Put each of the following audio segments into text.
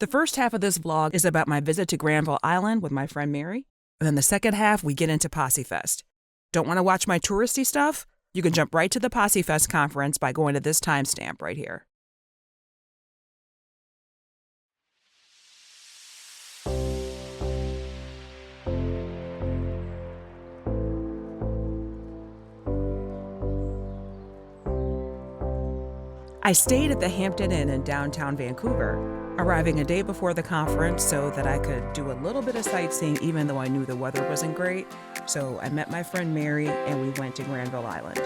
The first half of this vlog is about my visit to Granville Island with my friend Mary. And then the second half, we get into Posse Fest. Don't want to watch my touristy stuff? You can jump right to the Posse Fest conference by going to this timestamp right here. I stayed at the Hampton Inn in downtown Vancouver, arriving a day before the conference so that I could do a little bit of sightseeing even though I knew the weather wasn't great. So I met my friend Mary and we went to Granville Island.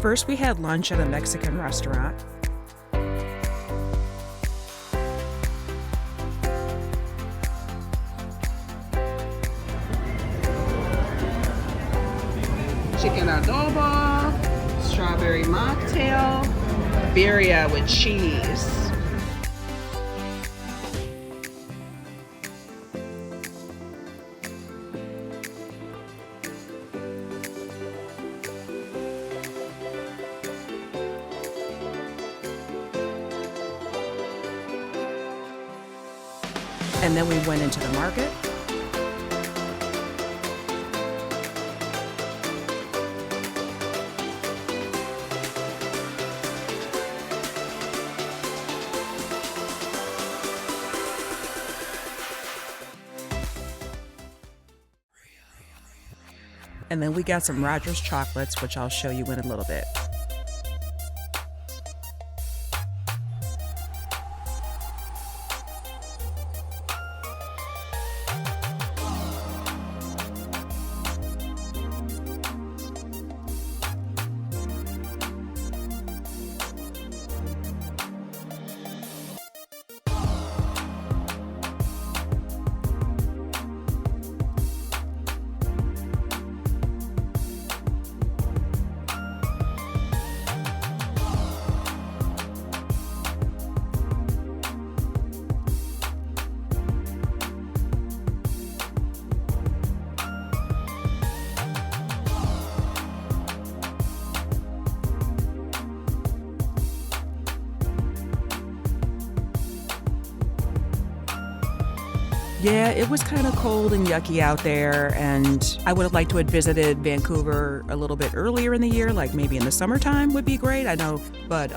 First, we had lunch at a Mexican restaurant. Chicken adobo, strawberry mocktail, birria with cheese. And then we went into the market. And then we got some Rogers chocolates, which I'll show you in a little bit. Yeah, it was kind of cold and yucky out there, and I would have liked to have visited Vancouver a little bit earlier in the year, like maybe in the summertime would be great, I know, but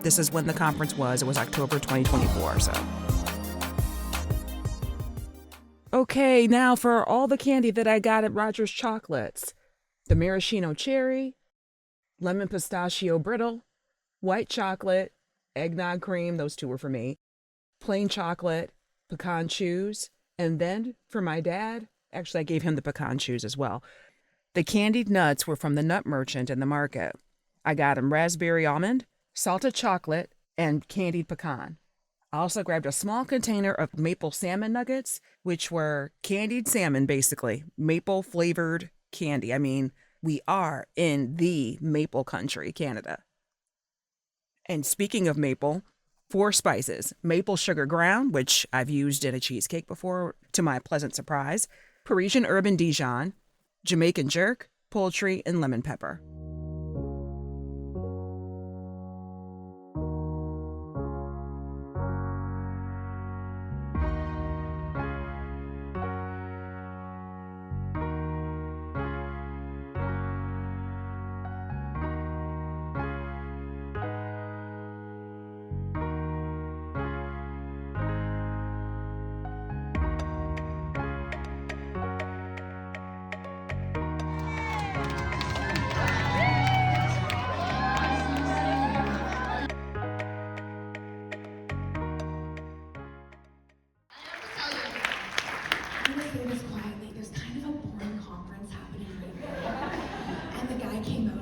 this is when the conference was. It was October 2024, so. Okay, now for all the candy that I got at Rogers Chocolates. The maraschino cherry, lemon pistachio brittle, white chocolate, eggnog cream, those two were for me, plain chocolate, pecan chews, and then for my dad, actually I gave him the pecan chews as well. The candied nuts were from the nut merchant in the market. I got him raspberry almond, salted chocolate, and candied pecan. I also grabbed a small container of maple salmon nuggets, which were candied salmon basically, maple flavored candy. I mean, we are in the maple country, Canada. And speaking of maple, 4 spices: maple sugar ground, which I've used in a cheesecake before to my pleasant surprise, Parisian herb and Dijon, Jamaican jerk, poultry, and lemon pepper.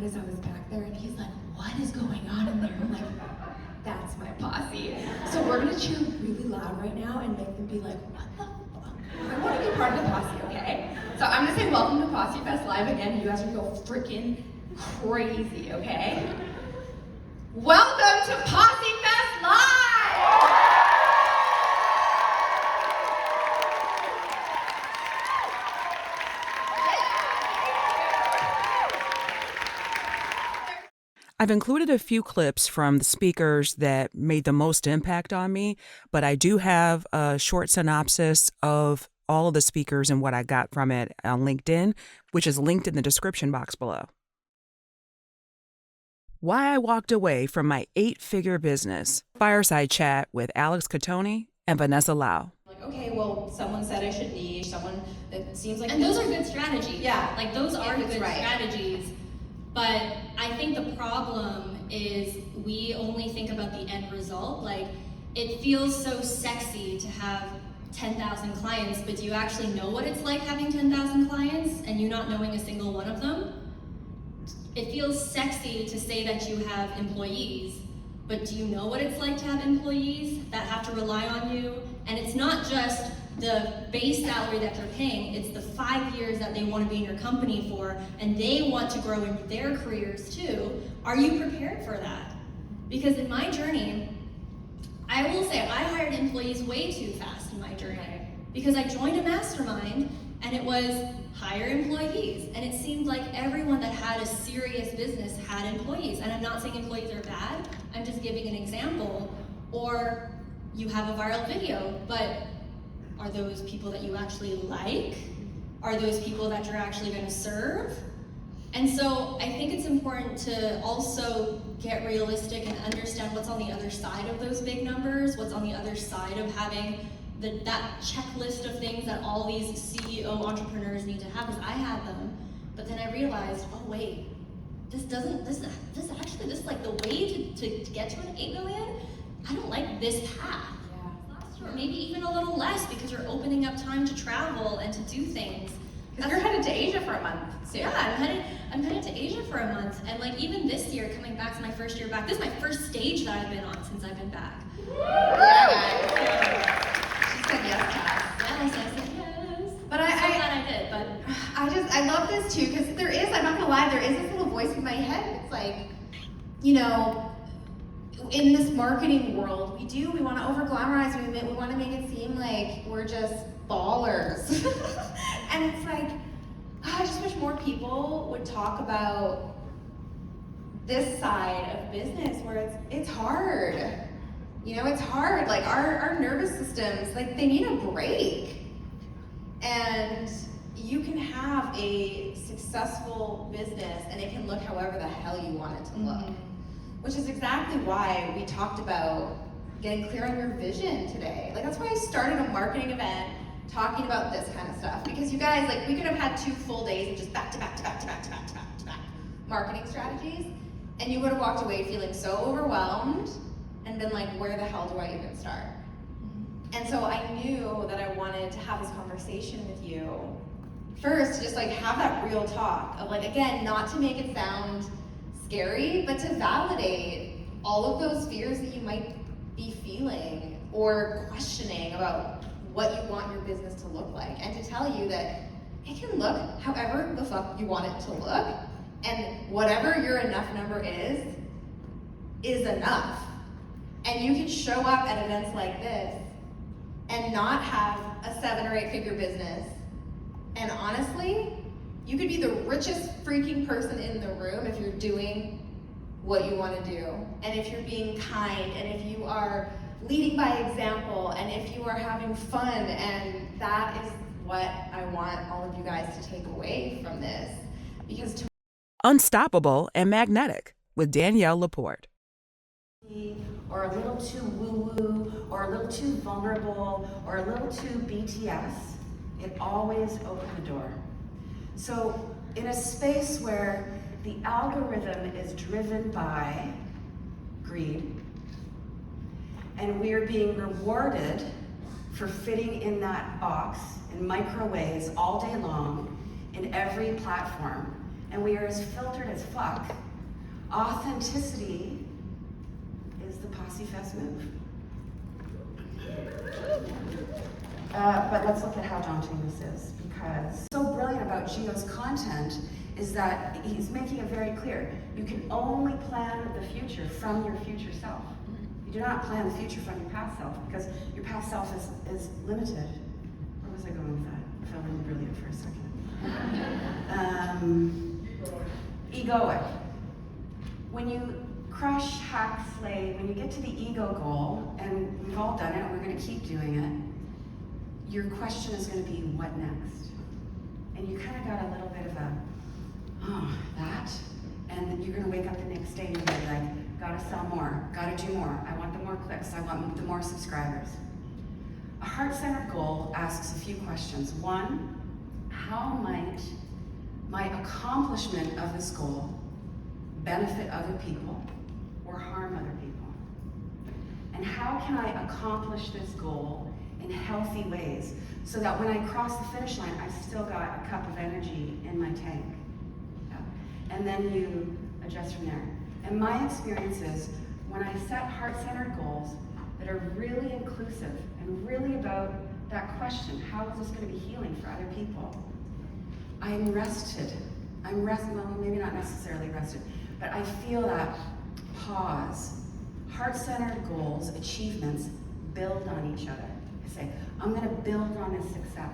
as I was back there, and he's like, what is going on in there? I'm like, that's my posse. So we're gonna cheer really loud right now and make them be like, what the fuck? I wanna be part of the posse, okay? So I'm gonna say welcome to Posse Fest Live again, and you guys are gonna go freaking crazy, okay? Welcome to Posse Fest Live! I've included a few clips from the speakers that made the most impact on me, but I do have a short synopsis of all of the speakers and what I got from it on LinkedIn, which is linked in the description box below. Why I walked away from my 8-figure business. Fireside chat with Alex Cattoni and Vanessa Lau. Like, okay, well, someone said I should niche, someone that seems like... And those are good strategies. Yeah. Like, those are good right. strategies. But I think the problem is we only think about the end result. Like, it feels so sexy to have 10,000 clients, but do you actually know what it's like having 10,000 clients and you not knowing a single one of them? It feels sexy to say that you have employees, but do you know what it's like to have employees that have to rely on you? And it's not just the base salary that they're paying, it's the 5 years that they want to be in your company for, and they want to grow in their careers too. Are you prepared for that? Because in my journey, I will say I hired employees way too fast in my journey because I joined a mastermind and it was hire employees, and it seemed like everyone that had a serious business had employees. And I'm not saying employees are bad, I'm just giving an example. Or you have a viral video, but are those people that you actually like? Are those people that you're actually going to serve? And so I think it's important to also get realistic and understand what's on the other side of those big numbers, what's on the other side of having that checklist of things that all these CEO entrepreneurs need to have, because I had them, but then I realized, oh wait, this is like the way to get to an 8 million, I don't like this path. Or maybe even a little less because you're opening up time to travel and to do things. Because you're headed to Asia for a month soon. Yeah, I'm headed to Asia for a month, and like even this year, coming back to my first year back, this is my first stage that I've been on since I've been back. Yeah, guys. She said yes to us. Yes, I said yes. But I'm so glad I did. But I love this too, because there is, I'm not gonna lie, there is this little voice in my head. It's like, you know, in this marketing world, we want to over glamorize, we want to make it seem like we're just ballers. And it's like, I just wish more people would talk about this side of business where it's hard. You know, it's hard. Like our nervous systems, like they need a break. And you can have a successful business and it can look however the hell you want it to look. Which is exactly why we talked about getting clear on your vision today. Like that's why I started a marketing event talking about this kind of stuff. Because you guys, like we could have had 2 full days of just back to back marketing strategies, and you would have walked away feeling so overwhelmed and been like, where the hell do I even start? And so I knew that I wanted to have this conversation with you. First, to just like have that real talk of like, again, not to make it sound scary, but to validate all of those fears that you might be feeling or questioning about what you want your business to look like, and to tell you that it can look however the fuck you want it to look, and whatever your enough number is enough. And you can show up at events like this and not have a 7 or 8 figure business, and honestly, you could be the richest freaking person in the room if you're doing what you want to do, and if you're being kind, and if you are leading by example, and if you are having fun. And that is what I want all of you guys to take away from this. Because Unstoppable and Magnetic with Danielle LaPorte. Or a little too woo-woo, or a little too vulnerable, or a little too BTS, it always opened the door. So in a space where the algorithm is driven by greed, and we're being rewarded for fitting in that box in micro ways all day long in every platform, and we are as filtered as fuck, authenticity is the Posse Fest move. But let's look at how daunting this is, because so brilliant about Gio's content is that he's making it very clear. You can only plan the future from your future self. You do not plan the future from your past self, because your past self is limited. Where was I going with that? I felt really brilliant for a second. Egoic. When you crush, hack, slay, when you get to the ego goal, and we've all done it, and we're gonna keep doing it, your question is gonna be, what next? And you kind of got a little bit of a, oh, that? And you're gonna wake up the next day and you're gonna be like, gotta sell more, gotta do more, I want the more clicks, I want the more subscribers. A heart-centered goal asks a few questions. One, how might my accomplishment of this goal benefit other people or harm other people? And how can I accomplish this goal in healthy ways so that when I cross the finish line, I've still got a cup of energy in my tank? Yeah. And then you adjust from there. And my experience is when I set heart-centered goals that are really inclusive and really about that question, how is this going to be healing for other people? I'm rested. Well, maybe not necessarily rested, but I feel that pause. Heart-centered goals, achievements, build on each other. I say, I'm gonna build on this success.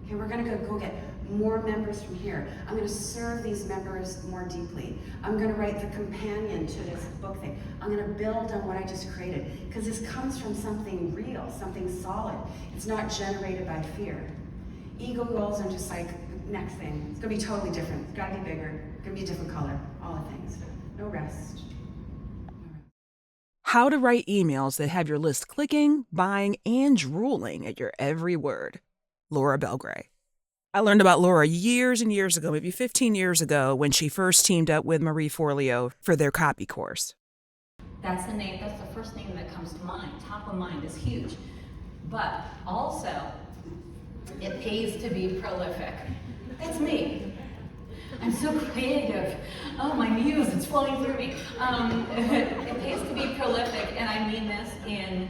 Okay, we're gonna go get more members from here. I'm gonna serve these members more deeply. I'm gonna write the companion to this book thing. I'm gonna build on what I just created, because this comes from something real, something solid. It's not generated by fear. Ego goals are just like, next thing. It's gonna be totally different. It's gotta be bigger. It's gonna be a different color. All the things. No rest. How to write emails that have your list clicking, buying, and drooling at your every word. Laura Belgray. I learned about Laura years and years ago, maybe 15 years ago, when she first teamed up with Marie Forleo for their copy course. That's the name, that's the first name that comes to mind. Top of mind is huge. But also, it pays to be prolific. That's me. I'm so creative. Oh, my muse, it's flowing through me. It pays to be prolific, and I mean this in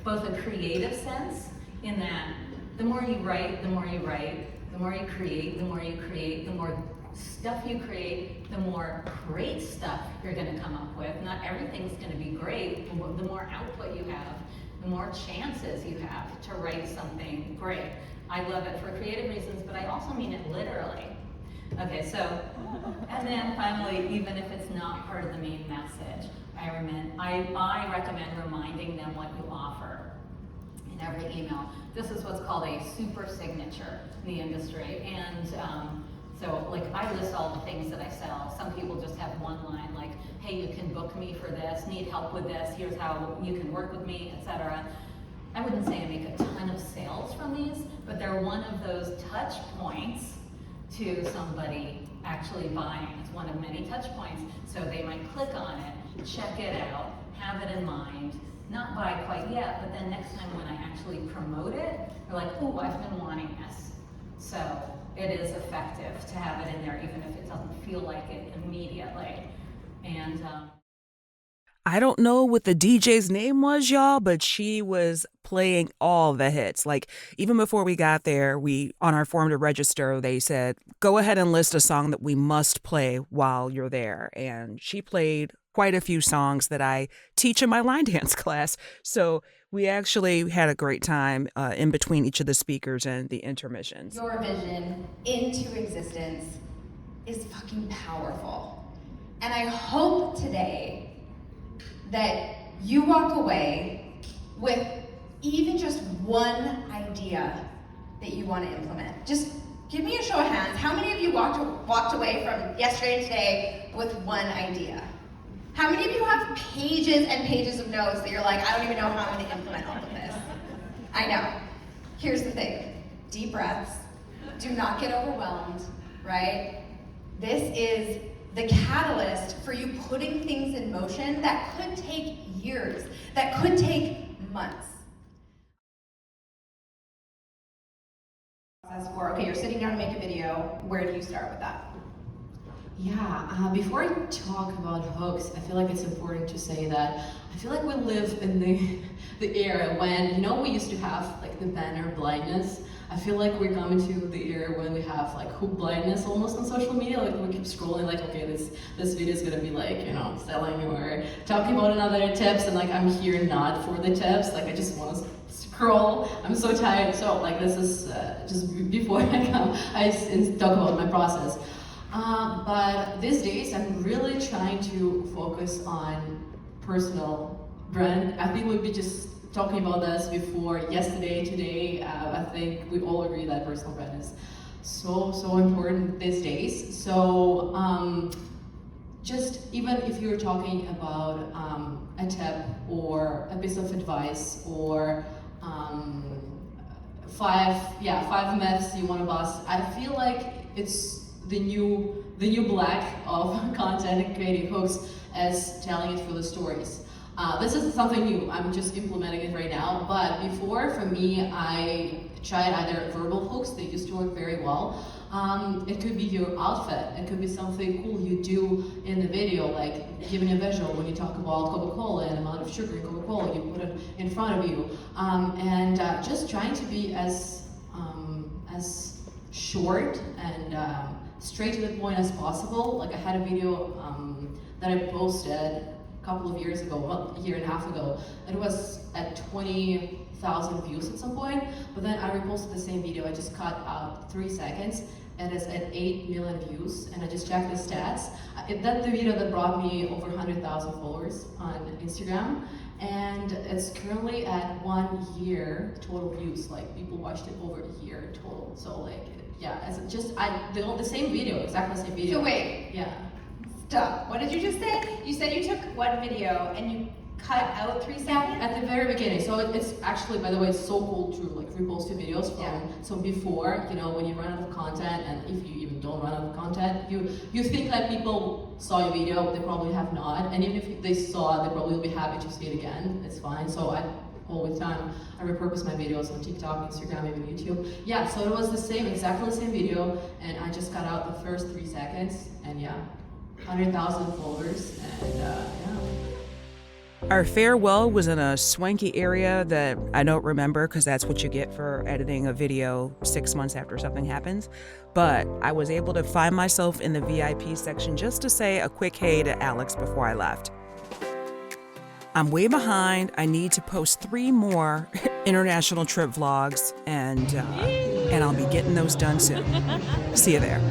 both a creative sense, in that the more you write, the more you write, the more you create, the more you create, the more stuff you create, the more great stuff you're gonna come up with. Not everything's gonna be great. The more output you have, the more chances you have to write something great. I love it for creative reasons, but I also mean it literally. Okay, so, and then finally, even if it's not part of the main message, I recommend reminding them what you offer in every email. This is what's called a super signature in the industry. And so like I list all the things that I sell. Some people just have one line like, hey, you can book me for this, need help with this, here's how you can work with me, etc. I wouldn't say I make a ton of sales from these, but they're one of those touch points to somebody actually buying. It's one of many touch points. So they might click on it, check it out, have it in mind, not buy quite yet, but then next time when I actually promote it, they're like, oh, I've been wanting this. So it is effective to have it in there, even if it doesn't feel like it immediately. And I don't know what the DJ's name was, y'all, but she was playing all the hits. Like, even before we got there, on our form to register, they said, go ahead and list a song that we must play while you're there. And she played quite a few songs that I teach in my line dance class. So we actually had a great time in between each of the speakers and the intermissions. Your vision into existence is fucking powerful. And I hope today that you walk away with even just one idea that you want to implement. Just give me a show of hands. How many of you walked away from yesterday and today with one idea? How many of you have pages and pages of notes that you're like, I don't even know how I'm going to implement all of this? I know. Here's the thing. Deep breaths. Do not get overwhelmed, right? This is the catalyst for you putting things in motion that could take years, that could take months. Okay, you're sitting down to make a video. Where do you start with that? Before I talk about hooks, I feel like it's important to say that I feel like we live in the era when, you know, we used to have like the banner blindness. I feel like we're coming to the era when we have like hook blindness almost on social media. Like we keep scrolling like, okay, this video is gonna be like, you know, selling or talking about another tips, and like I'm here not for the tips. Like I just want to scroll. I'm so tired. So like this is just before I come, I talk about my process. But these days I'm really trying to focus on personal brand. I think we'll be just talking about this before yesterday, today. I think we all agree that personal brand is so important these days. So just even if you're talking about a tip or a piece of advice or 5 myths you want to bust, I feel like it's the new black of content and creating hooks as telling it through the stories. This is something new. I'm just implementing it right now. But before, for me, I tried either verbal hooks. They used to work very well. It could be your outfit. It could be something cool you do in the video, like giving a visual when you talk about Coca-Cola and the amount of sugar in Coca-Cola. You put it in front of you, and just trying to be as short and straight to the point as possible. Like I had a video that I posted a couple of years ago, well, a year and a half ago, and it was at 20,000 views at some point, but then I reposted the same video. I just cut out 3 seconds, and it's at 8 million views, and I just checked the stats. That's the video that brought me over 100,000 followers on Instagram, and it's currently at 1 year total views. Like people watched it over a year total. So like, yeah, it's just the same video, exactly the same video. So wait. Yeah. Stop. What did you just say? You said you took one video and you cut out 3 seconds? At the very beginning. So it's actually, by the way, it's so cool to like repost your videos from so before, you know, when you run out of content, and if you even don't run out of content, you think that people saw your video, they probably have not, and even if they saw, they probably will be happy to see it again. It's fine. So all the time I repurpose my videos on TikTok, Instagram, even YouTube. Yeah, so it was the same, exactly the same video, and I just cut out the first 3 seconds, and yeah, 100,000 followers, and yeah. Our farewell was in a swanky area that I don't remember because that's what you get for editing a video 6 months after something happens. But I was able to find myself in the VIP section just to say a quick hey to Alex before I left. I'm way behind. I need to post 3 more international trip vlogs, and I'll be getting those done soon. See you there.